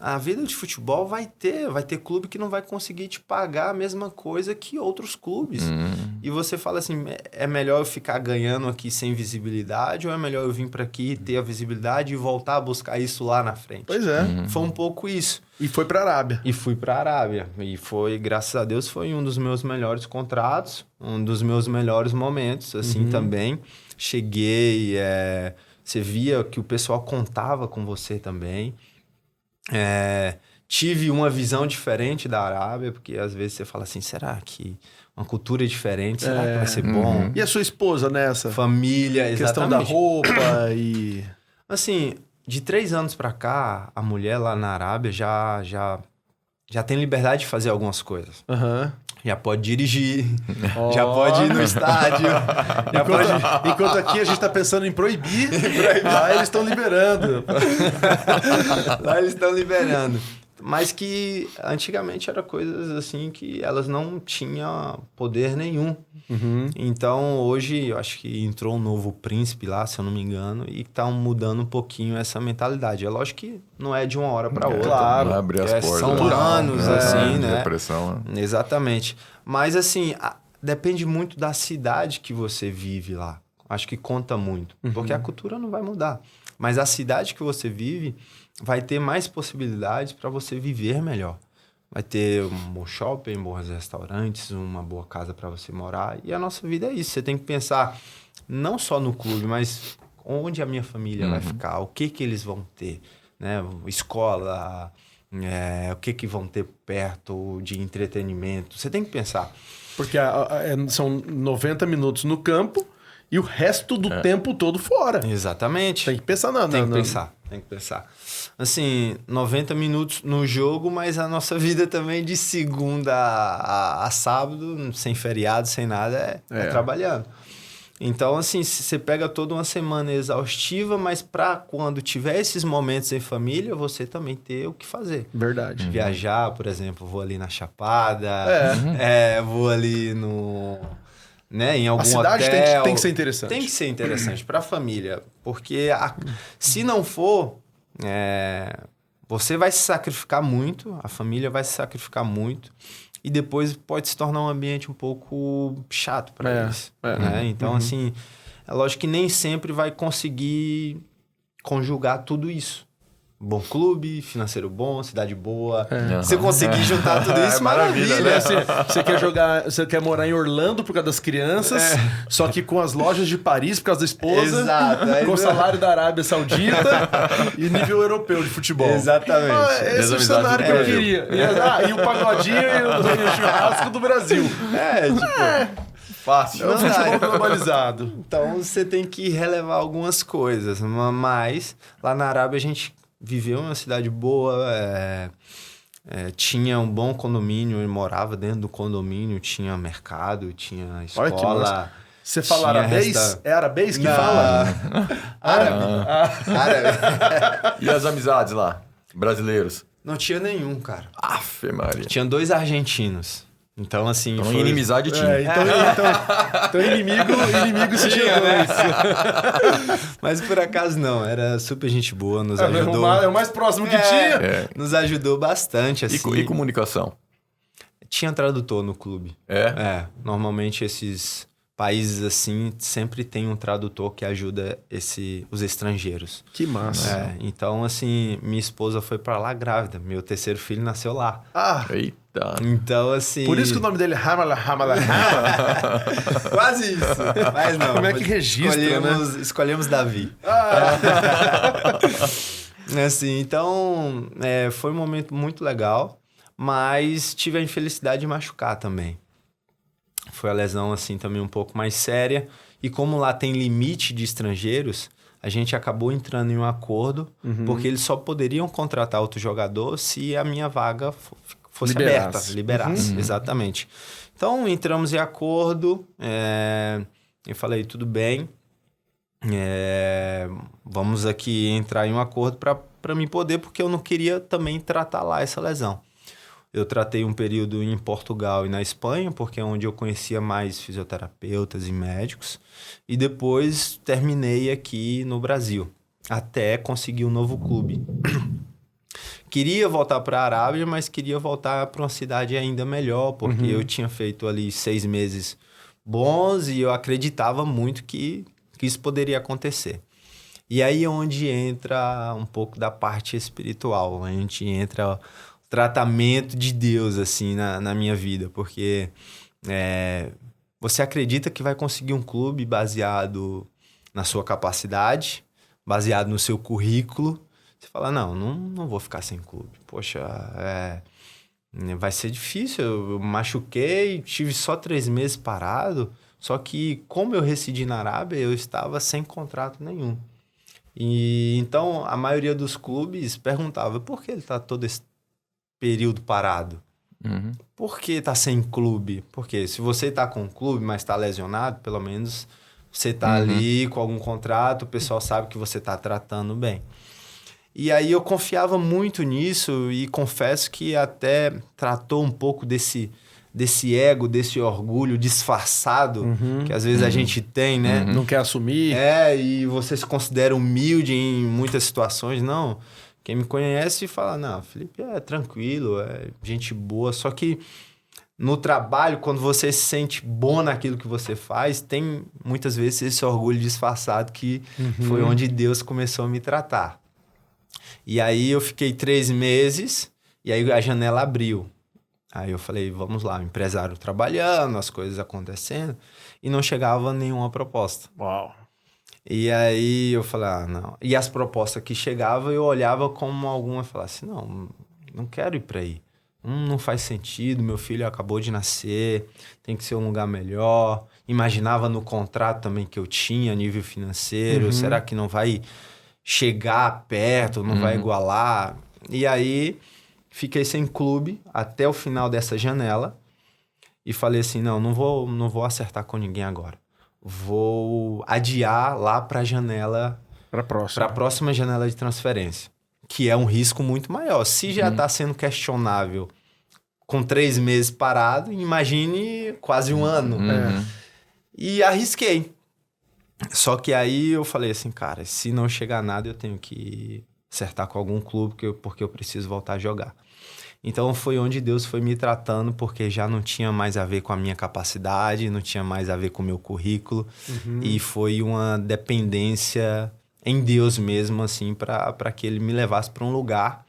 A vida de futebol vai ter clube que não vai conseguir te pagar a mesma coisa que outros clubes. E você fala assim, é melhor eu ficar ganhando aqui sem visibilidade ou é melhor eu vir para aqui, ter a visibilidade e voltar a buscar isso lá na frente? Pois é. Foi um pouco isso. E foi pra Arábia. E fui para a Arábia. E foi, graças a Deus, foi um dos meus melhores contratos, um dos meus melhores momentos, assim, também. Cheguei, você via que o pessoal contava com você também. Tive uma visão diferente da Arábia, porque às vezes você fala assim, será que uma cultura diferente, será que vai ser bom? E a sua esposa nessa? Família, Questão exatamente. da roupa e... Assim, de 3 anos pra cá, a mulher lá na Arábia já tem liberdade de fazer algumas coisas. Aham. Já pode dirigir, já pode ir no estádio. Enquanto aqui a gente tá pensando em proibir, lá eles estão liberando. Lá eles estão liberando. Mas que antigamente era coisas assim que elas não tinham poder nenhum. Então hoje eu acho que entrou um novo príncipe lá, se eu não me engano, e tá mudando um pouquinho essa mentalidade. É lógico que não é de uma hora para outra. Claro. Vai abrir as portas. São anos, assim, né? Depressão. Exatamente. Mas assim, depende muito da cidade que você vive lá. Acho que conta muito. Porque a cultura não vai mudar. Mas a cidade que você vive vai ter mais possibilidades para você viver melhor. Vai ter um bom shopping, bons restaurantes, uma boa casa para você morar. E a nossa vida é isso. Você tem que pensar não só no clube, mas onde a minha família vai ficar, o que eles vão ter, né? Escola, o que vão ter perto de entretenimento. Você tem que pensar. Porque são 90 minutos no campo e o resto do tempo todo fora. Exatamente. Tem que pensar Tem que pensar. Assim, 90 minutos no jogo, mas a nossa vida também de segunda a sábado, sem feriado, sem nada, é trabalhando. Então, assim, você pega toda uma semana exaustiva, mas para quando tiver esses momentos em família, você também ter o que fazer. Verdade. Viajar, por exemplo, vou ali na Chapada, vou ali no... Né, em algum A cidade hotel. tem que ser interessante. Tem que ser interessante para a família, porque se não for, você vai se sacrificar muito, a família vai se sacrificar muito, e depois pode se tornar um ambiente um pouco chato para eles. Né? Então, assim, é lógico que nem sempre vai conseguir conjugar tudo isso. Bom clube, financeiro bom, cidade boa. Você conseguir juntar tudo isso, maravilha. Né? Você quer morar em Orlando por causa das crianças, só que com as lojas de Paris por causa da esposa, Exato. com o salário da Arábia Saudita e nível europeu de futebol. Exatamente. Esse é o cenário que eu queria. E o pagodinho e o churrasco do Brasil. Fácil. É um futebol globalizado. Então você tem que relevar algumas coisas. Mas lá na Arábia a gente viveu em uma cidade boa, tinha um bom condomínio, eu morava dentro do condomínio, tinha mercado, tinha escola. Olha que massa. Você fala arabês? É arabês que Não. fala? Árabe. E as amizades lá? Brasileiros? Não tinha nenhum, cara. Afe Maria. Tinha 2 argentinos. Então, assim... Então, inimizade tinha. Então inimigo se tinha, né? Mas por acaso não, era super gente boa, nos ajudou. É o mais próximo que tinha. Nos ajudou bastante, assim. E comunicação? Tinha tradutor no clube. Normalmente esses países assim sempre tem um tradutor que ajuda os estrangeiros. Que massa. Então, assim, minha esposa foi pra lá grávida. Meu 3º filho nasceu lá. Eita. Então, assim... Por isso que o nome dele é Hamala. Quase isso. Mas não. Como é que registra, né? Escolhemos Davi. Assim, então, foi um momento muito legal, mas tive a infelicidade de machucar também. Foi a lesão, assim, também um pouco mais séria. E como lá tem limite de estrangeiros, a gente acabou entrando em um acordo, porque eles só poderiam contratar outro jogador se a minha vaga fosse liberasse. Exatamente. Então, entramos em acordo, eu falei, tudo bem, vamos aqui entrar em um acordo para mim poder, porque eu não queria também tratar lá essa lesão. Eu tratei um período em Portugal e na Espanha, porque é onde eu conhecia mais fisioterapeutas e médicos. E depois terminei aqui no Brasil, até conseguir um novo clube, queria voltar para a Arábia, mas queria voltar para uma cidade ainda melhor, porque eu tinha feito ali 6 meses bons e eu acreditava muito que isso poderia acontecer. E aí é onde entra um pouco da parte espiritual, a gente entra o tratamento de Deus assim na minha vida, porque você acredita que vai conseguir um clube baseado na sua capacidade, baseado no seu currículo. Você fala, não vou ficar sem clube. Poxa, vai ser difícil. Eu machuquei, tive só 3 meses parado. Só que, como eu residi na Arábia, eu estava sem contrato nenhum. E então, a maioria dos clubes perguntava, por que ele está todo esse período parado? Por que está sem clube? Porque se você está com um clube, mas está lesionado, pelo menos você está ali com algum contrato, o pessoal sabe que você está tratando bem. E aí eu confiava muito nisso e confesso que até tratou um pouco desse ego, desse orgulho disfarçado que às vezes a gente tem, né? Não quer assumir. E você se considera humilde em muitas situações. Não, quem me conhece fala, não, Felipe é tranquilo, é gente boa. Só que no trabalho, quando você se sente bom naquilo que você faz, tem muitas vezes esse orgulho disfarçado que foi onde Deus começou a me tratar. E aí eu fiquei 3 meses e aí a janela abriu. Aí eu falei, vamos lá, o empresário trabalhando, as coisas acontecendo, e não chegava nenhuma proposta. Uau. E aí eu falei, não. E as propostas que chegavam, eu olhava como alguma e falava assim, não quero ir para aí. Não faz sentido, meu filho acabou de nascer, tem que ser um lugar melhor. Imaginava no contrato também que eu tinha a nível financeiro, será que não vai chegar perto, não vai igualar? E aí fiquei sem clube até o final dessa janela e falei assim, não vou acertar com ninguém agora. Vou adiar lá para a janela, para a próxima janela de transferência, que é um risco muito maior. Se já está sendo questionável com 3 meses parado, imagine quase 1 ano. E arrisquei. Só que aí eu falei assim, cara, se não chegar nada, eu tenho que acertar com algum clube, porque eu preciso voltar a jogar. Então foi onde Deus foi me tratando, porque já não tinha mais a ver com a minha capacidade, não tinha mais a ver com o meu currículo. E foi uma dependência em Deus mesmo, assim, para que Ele me levasse para um lugar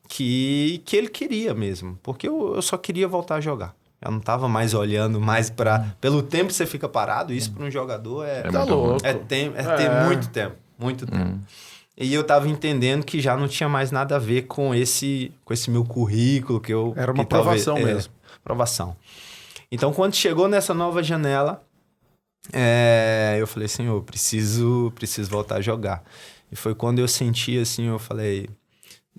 que Ele queria mesmo. Porque eu só queria voltar a jogar. Eu não estava mais olhando mais para... Pelo tempo que você fica parado, isso para um jogador tá louco. Ter muito tempo. E eu estava entendendo que já não tinha mais nada a ver com esse meu currículo que eu... Era uma aprovação mesmo. Aprovação. Então, quando chegou nessa nova janela, eu falei, Senhor, eu preciso voltar a jogar. E foi quando eu senti assim, eu falei...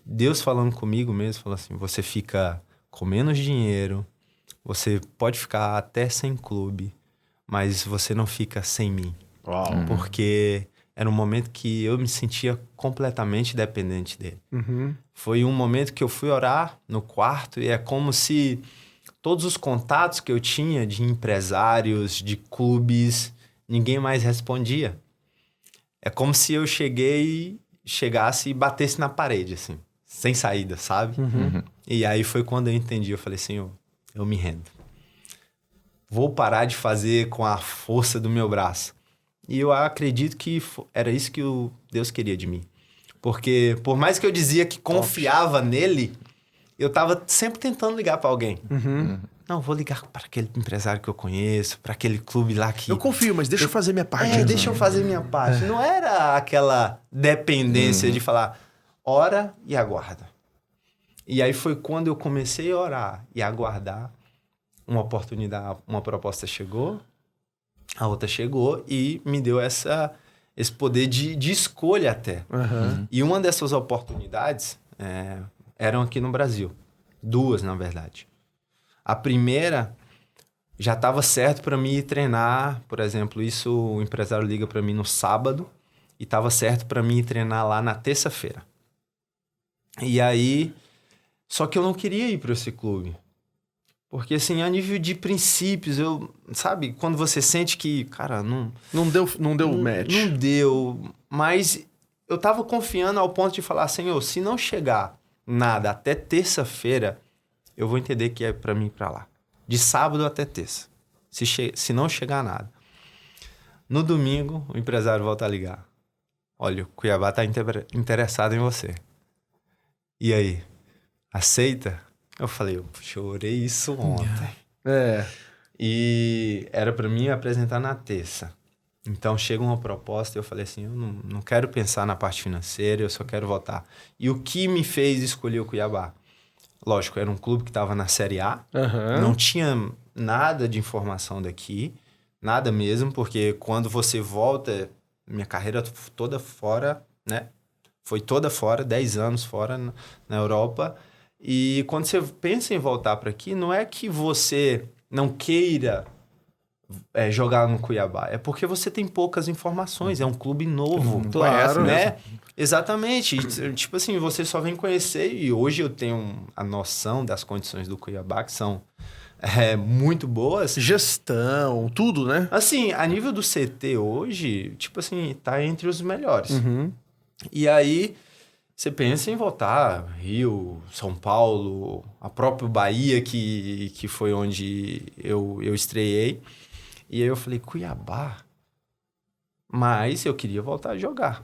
Deus falando comigo mesmo, falou assim, você fica com menos dinheiro, você pode ficar até sem clube, mas você não fica sem mim. Uau. Porque era um momento que eu me sentia completamente dependente dele. Foi um momento que eu fui orar no quarto e é como se todos os contatos que eu tinha de empresários, de clubes, ninguém mais respondia. É como se eu chegasse e batesse na parede, assim, sem saída, sabe? E aí foi quando eu entendi, eu falei, Senhor, eu me rendo. Vou parar de fazer com a força do meu braço. E eu acredito que era isso que Deus queria de mim. Porque por mais que eu dizia que confiava nele, eu tava sempre tentando ligar para alguém. Não, vou ligar para aquele empresário que eu conheço, para aquele clube lá que... Eu confio, mas deixa eu fazer minha parte. Deixa eu fazer minha parte. Não era aquela dependência de falar, ora e aguarda. E aí foi quando eu comecei a orar e aguardar. Uma oportunidade, uma proposta chegou, a outra chegou e me deu esse poder de escolha até. E uma dessas oportunidades eram aqui no Brasil. 2, na verdade. A primeira já estava certo para mim ir treinar, por exemplo, isso o empresário liga para mim no sábado e estava certo para mim ir treinar lá na terça-feira. E aí, só que eu não queria ir para esse clube. Porque, assim, a nível de princípios, sabe, quando você sente que, cara, não deu match. Não deu, mas eu tava confiando ao ponto de falar, Senhor, se não chegar nada até terça-feira, eu vou entender que é para mim ir para lá. De sábado até terça. Se não chegar nada. No domingo, o empresário volta a ligar. Olha, o Cuiabá está interessado em você. E aí? Aceita? Eu falei, eu chorei isso ontem. E era para mim apresentar na terça. Então, chega uma proposta e eu falei assim, eu não quero pensar na parte financeira, eu só quero voltar. E o que me fez escolher o Cuiabá? Lógico, era um clube que estava na Série A, não tinha nada de informação daqui, nada mesmo, porque quando você volta, minha carreira toda fora, né? Foi toda fora, 10 anos fora na Europa. E quando você pensa em voltar para aqui, não é que você não queira jogar no Cuiabá, é porque você tem poucas informações, é um clube novo, claro, né? Exatamente, tipo assim, você só vem conhecer e hoje eu tenho a noção das condições do Cuiabá, que são muito boas. Gestão, tudo, né? Assim, a nível do CT hoje, tipo assim, tá entre os melhores. E aí, você pensa em voltar, Rio, São Paulo, a própria Bahia, que foi onde eu estreiei. E aí eu falei, Cuiabá? Mas eu queria voltar a jogar.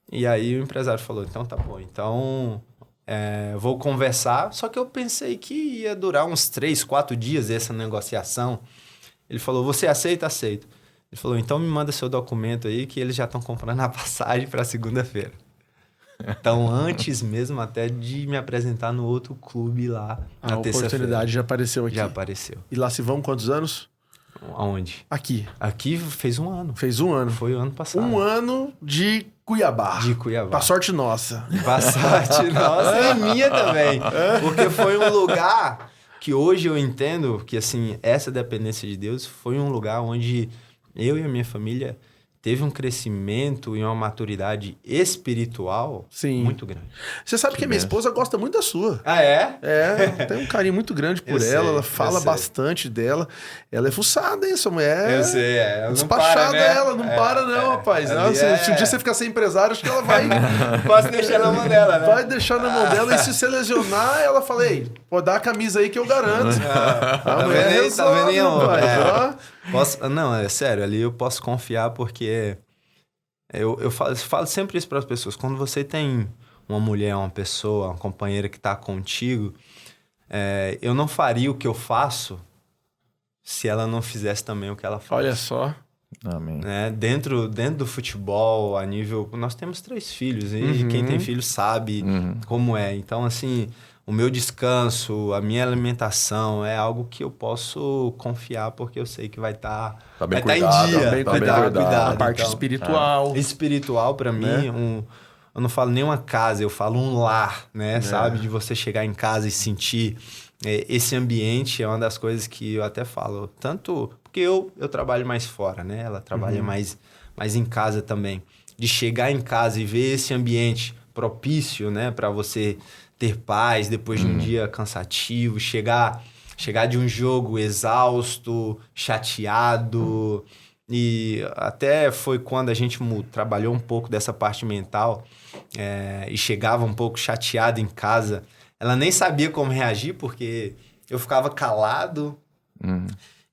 E aí o empresário falou, então tá bom, então vou conversar. Só que eu pensei que ia durar uns 3, 4 dias essa negociação. Ele falou, você aceita? Aceito. Ele falou, então me manda seu documento aí que eles já estão comprando a passagem para segunda-feira. Então, antes mesmo até de me apresentar no outro clube lá na terça-feira. A oportunidade já apareceu aqui. Já apareceu. E lá se vão quantos anos? Aonde? Aqui. Aqui fez 1 ano. Fez 1 ano. Foi o ano passado. 1 ano de Cuiabá. De Cuiabá. Pra sorte nossa. Pra sorte nossa e minha também. Porque foi um lugar que hoje eu entendo que, assim, essa dependência de Deus foi um lugar onde eu e a minha família teve um crescimento e uma maturidade espiritual muito grande. Você sabe que a minha esposa gosta muito da sua. Ah, é? Tem um carinho muito grande por ela. Ela fala bastante dela. Ela é fuçada, hein, essa mulher? Eu sei, ela despachada, não para, né? Ela não para não, rapaz. Não, se um dia você ficar sem empresário, acho que ela vai... Posso deixar na mão dela, né? Vai deixar na mão dela. E se você lesionar, ela fala, ei, pode dar a camisa aí que eu garanto. Tá vendo aí, rapaz? Não, é sério, ali eu posso confiar porque eu falo sempre isso para as pessoas. Quando você tem uma mulher, uma pessoa, uma companheira que está contigo, eu não faria o que eu faço se ela não fizesse também o que ela faz. Olha só. Amém. Dentro do futebol, a nível... Nós temos 3 filhos e quem tem filho sabe como é. Então, assim... O meu descanso, a minha alimentação é algo que eu posso confiar porque eu sei que vai estar em dia, vai estar cuidado. A parte espiritual. Espiritual, para mim, eu não falo nem uma casa, eu falo um lar, né? Sabe? De você chegar em casa e sentir esse ambiente é uma das coisas que eu até falo. Tanto porque eu trabalho mais fora, né? Ela trabalha mais em casa também. De chegar em casa e ver esse ambiente propício, né? Para você... ter paz depois de um dia cansativo, chegar de um jogo exausto, chateado. E até foi quando a gente trabalhou um pouco dessa parte mental e chegava um pouco chateado em casa. Ela nem sabia como reagir, porque eu ficava calado.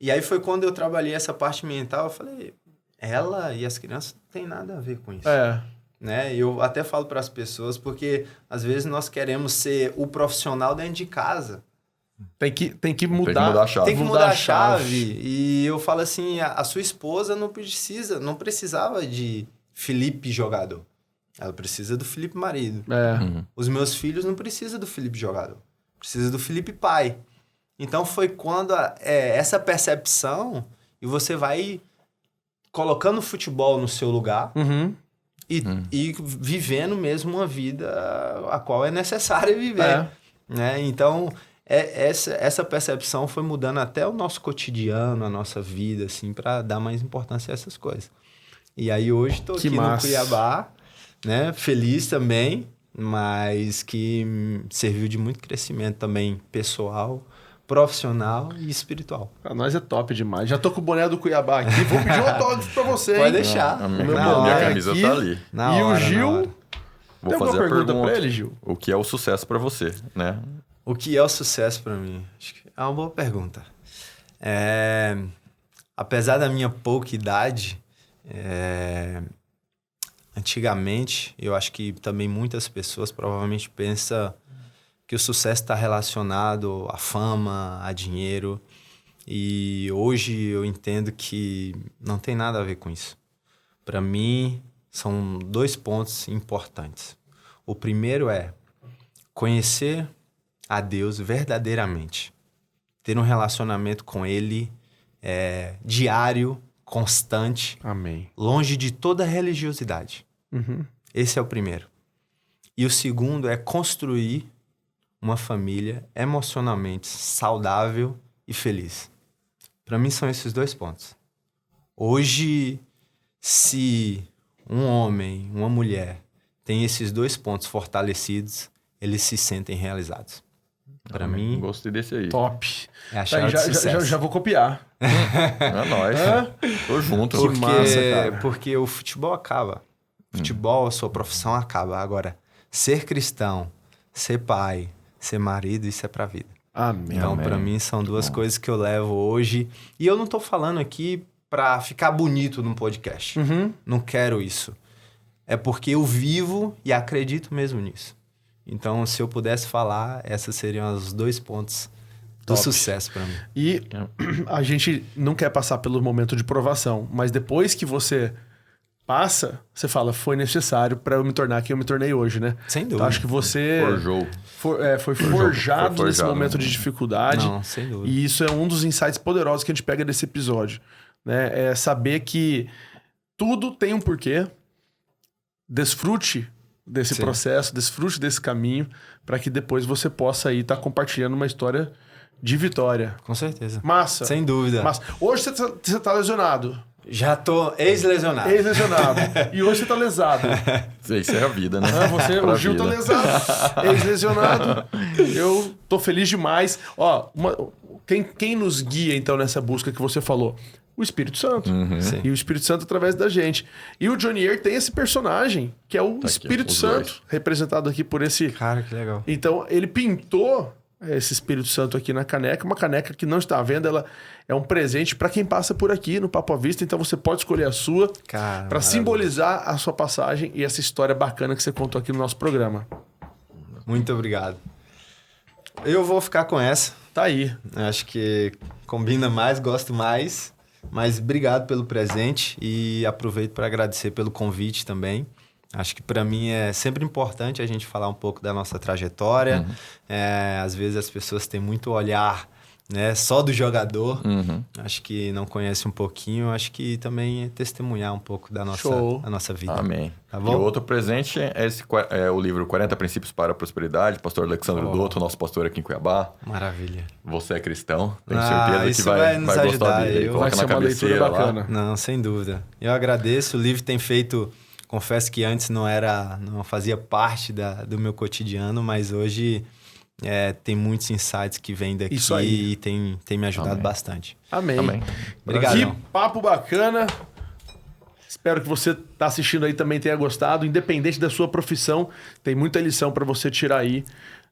E aí foi quando eu trabalhei essa parte mental, eu falei, ela e as crianças não tem nada a ver com isso. Né? Eu até falo para as pessoas, porque às vezes nós queremos ser o profissional dentro de casa. Tem que mudar. Tem que mudar a chave. Tem que mudar a chave. E eu falo assim, a sua esposa não precisava de Felipe jogador. Ela precisa do Felipe marido. Os meus filhos não precisam do Felipe jogador. Precisa do Felipe pai. Então foi quando essa percepção e você vai colocando o futebol no seu lugar. E vivendo mesmo uma vida a qual é necessário viver. Né? Então, essa percepção foi mudando até o nosso cotidiano, a nossa vida, assim, para dar mais importância a essas coisas. E aí, hoje, estou aqui no Cuiabá, né? Feliz também, mas que serviu de muito crescimento também pessoal, profissional e espiritual. Pra nós é top demais. Já tô com o boné do Cuiabá aqui. Vou pedir um autógrafo pra você, Pode deixar. Minha camisa aqui, tá ali. E o Gil Vou Tem fazer alguma a pergunta pergunta. pra ele, Gil? O que é o sucesso pra você, né? O que é o sucesso para mim? Acho que é uma boa pergunta. Apesar da minha pouca idade, antigamente, eu acho que também muitas pessoas provavelmente pensam que o sucesso está relacionado à fama, a dinheiro. E hoje eu entendo que não tem nada a ver com isso. Para mim, são 2 pontos importantes. O primeiro é conhecer a Deus verdadeiramente. Ter um relacionamento com Ele diário, constante, Amém. longe de toda religiosidade. Uhum. Esse é o primeiro. E o segundo é construir uma família emocionalmente saudável e feliz. Para mim são esses 2 pontos. Hoje, se um homem, uma mulher tem esses 2 pontos fortalecidos, eles se sentem realizados. Para mim, Gostei desse aí. Top. é a Tá chave aí, de sucesso. já vou copiar. É nóis. Tô junto. Que massa, cara. Porque o futebol acaba. Futebol, a sua profissão acaba. Agora, ser cristão, ser pai, ser marido, isso é pra vida. Amém. Então, Amém. pra mim, são 2 coisas que eu levo hoje. E eu não tô falando aqui pra ficar bonito num podcast. Uhum. Não quero isso. É porque eu vivo e acredito mesmo nisso. Então, se eu pudesse falar, esses seriam os 2 pontos do Top. sucesso pra mim. E a gente não quer passar pelo momento de provação, mas depois que você passa, você fala, foi necessário para eu me tornar quem eu me tornei hoje, né? Sem dúvida. Então, acho que você Forjou. foi forjado Foi nesse forjado. momento de dificuldade. Não, sem dúvida. E isso é um dos insights poderosos que a gente pega desse episódio, né? É saber que tudo tem um porquê. Desfrute desse Sim. processo, desfrute desse caminho, para que depois você possa aí estar compartilhando uma história de vitória. Com certeza. Massa. Sem dúvida. Massa. Hoje você tá lesionado. Já tô ex-lesionado. Ex-lesionado. E hoje você tá lesado. Isso é a vida, né? O Gil tá lesado. Ex-lesionado. Eu tô feliz demais. Ó, quem nos guia, então, nessa busca que você falou? O Espírito Santo. Sim. E o Espírito Santo através da gente. E o Johnny Ear tem esse personagem, que é o Tá aqui, Espírito os Santo, dois. representado aqui por esse... Cara, que legal. Então, ele pintou esse Espírito Santo aqui na caneca, uma caneca que não está à venda, ela é um presente para quem passa por aqui no Papo à Vista, então você pode escolher a sua Cara, para simbolizar a sua passagem e essa história bacana que você contou aqui no nosso programa. muito obrigado. Eu vou ficar com essa. Tá aí. Acho que combina mais, gosto mais. Mas obrigado pelo presente e aproveito para agradecer pelo convite também. Acho que para mim é sempre importante a gente falar um pouco da nossa trajetória. Às vezes as pessoas têm muito olhar, né, só do jogador. Acho que não conhece um pouquinho. Acho que também é testemunhar um pouco da nossa vida. Amém. Tá bom? E o outro presente é o livro 40 Princípios para a Prosperidade, pastor Alexandre Dotto, nosso pastor aqui em Cuiabá. Maravilha. Você é cristão, tenho Ah, certeza que isso vai vai nos gostar ajudar. dele. Eu- Coloca Vai ser na uma leitura cabeceira lá. bacana. Não, sem dúvida. Eu agradeço. O livro tem feito... Confesso que antes não fazia parte do meu cotidiano, mas hoje tem muitos insights que vêm daqui Isso aí. e tem me ajudado Amém. bastante. Amém. Amém. Obrigadão. Que papo bacana. Espero que você tá assistindo aí também tenha gostado. Independente da sua profissão, tem muita lição para você tirar aí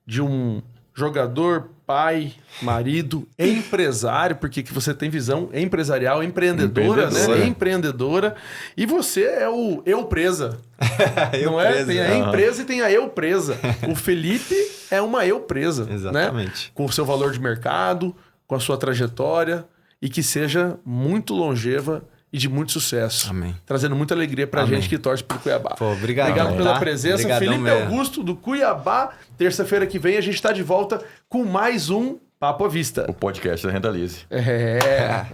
de um jogador, pai, marido, empresário, porque que você tem visão empresarial, empreendedora, né? Empreendedora. E você é o eu presa. Não é? presa. Tem a empresa e tem a eu presa. O Felipe é uma eu presa, né? Exatamente. Com o seu valor de mercado, com a sua trajetória e que seja muito longeva e de muito sucesso. Amém. Trazendo muita alegria pra Amém. gente que torce pro Cuiabá. Pô, obrigado, Obrigado pela tá? presença. Obrigadão Felipe mesmo. Augusto, do Cuiabá. Terça-feira que vem a gente tá de volta com mais um Papo à Vista. O podcast da Renda Lise. É.